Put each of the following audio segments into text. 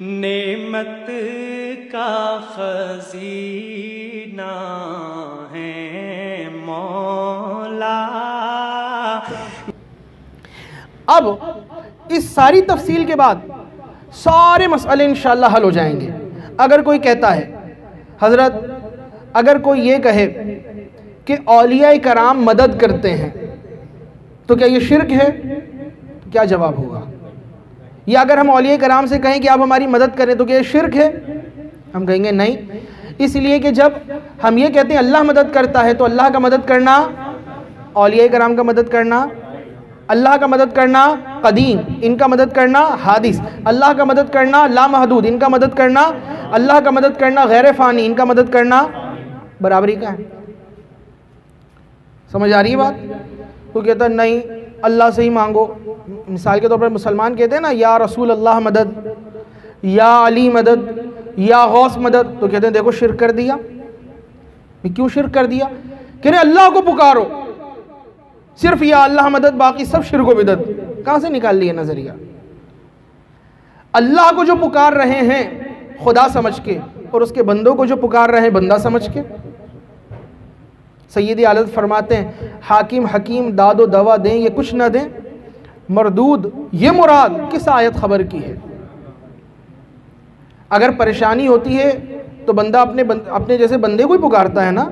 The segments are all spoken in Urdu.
نعمت کا خزینہ ہے مولا۔ اب اس ساری تفصیل کے بعد سارے مسئلے انشاءاللہ حل ہو جائیں گے۔ اگر کوئی کہتا ہے حضرت، اگر کوئی یہ کہے کہ اولیاء کرام مدد کرتے ہیں تو کیا یہ شرک ہے؟ کیا جواب ہوگا؟ یا اگر ہم اولیاء کرام سے کہیں کہ آپ ہماری مدد کریں تو کیا یہ شرک ہے؟ ہم کہیں گے نہیں، اس لیے کہ جب ہم یہ کہتے ہیں اللہ مدد کرتا ہے تو اللہ کا مدد کرنا، اولیاء کرام کا مدد کرنا، اللہ کا مدد کرنا قدیم، ان کا مدد کرنا حادث، اللہ کا مدد کرنا لامحدود، ان کا مدد کرنا، اللہ کا مدد کرنا غیر فانی، ان کا مدد کرنا برابری کا ہے۔ سمجھ آ رہی ہے بات؟ تو کہتا ہے نہیں، اللہ سے ہی مانگو۔ مثال کے طور پر مسلمان کہتے ہیں نا یا رسول اللہ مدد، یا علی مدد، یا غوث مدد، تو کہتے ہیں دیکھو شرک کر دیا۔ کیوں شرک کر دیا؟ کہ نہیں اللہ کو پکارو، صرف یا اللہ مدد، باقی سب شرک و بدعت۔ کہاں سے نکال لیے نظریہ؟ اللہ کو جو پکار رہے ہیں خدا سمجھ کے، اور اس کے بندوں کو جو پکار رہے ہیں بندہ سمجھ کے۔ سیدی اعلیٰ فرماتے ہیں حاکم حکیم داد و دوا دیں یہ کچھ نہ دیں، مردود یہ مراد کس آیت خبر کی ہے؟ اگر پریشانی ہوتی ہے تو بندہ اپنے جیسے بندے کو ہی پکارتا ہے نا۔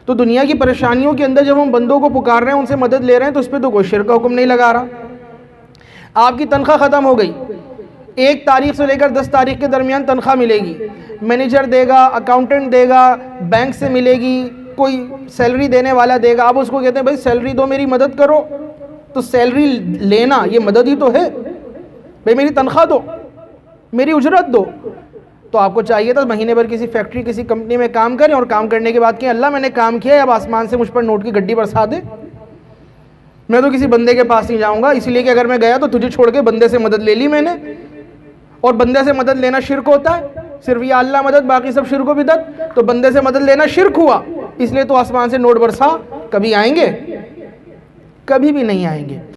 تو دنیا کی پریشانیوں کے اندر جب ہم بندوں کو پکار رہے ہیں، ان سے مدد لے رہے ہیں، تو اس پہ تو کوئی شرک کا حکم نہیں لگا رہا۔ آپ کی تنخواہ ختم ہو گئی، 1 تاریخ سے لے کر 10 تاریخ کے درمیان تنخواہ ملے گی، مینیجر دے گا، اکاؤنٹنٹ دے گا، بینک سے ملے گی، کوئی سیلری دینے والا دے گا۔ آپ اس کو کہتے ہیں بھائی سیلری دو، میری مدد کرو، تو سیلری لینا یہ مدد ہی تو ہے۔ بھائی میری تنخواہ دو، میری اجرت دو۔ تو آپ کو چاہیے تھا مہینے بھر کسی فیکٹری کسی کمپنی میں کام کریں، اور کام کرنے کے بعد کہ اللہ میں نے کام کیا ہے، اب آسمان سے مجھ پر نوٹ کی گڈی برسا دے۔ میں تو کسی بندے کے پاس نہیں جاؤں گا، اس لیے کہ اگر میں گیا تو تجھے چھوڑ کے بندے سے مدد لے لی میں نے، اور بندے سے مدد لینا شرک ہوتا ہے۔ صرف یا اللہ مدد، باقی سب شرک و بدعت۔ تو بندے سے مدد لینا شرک ہوا، اس لیے تو آسمان سے نوٹ برسا۔ کبھی آئیں گے؟ کبھی بھی نہیں آئیں گے۔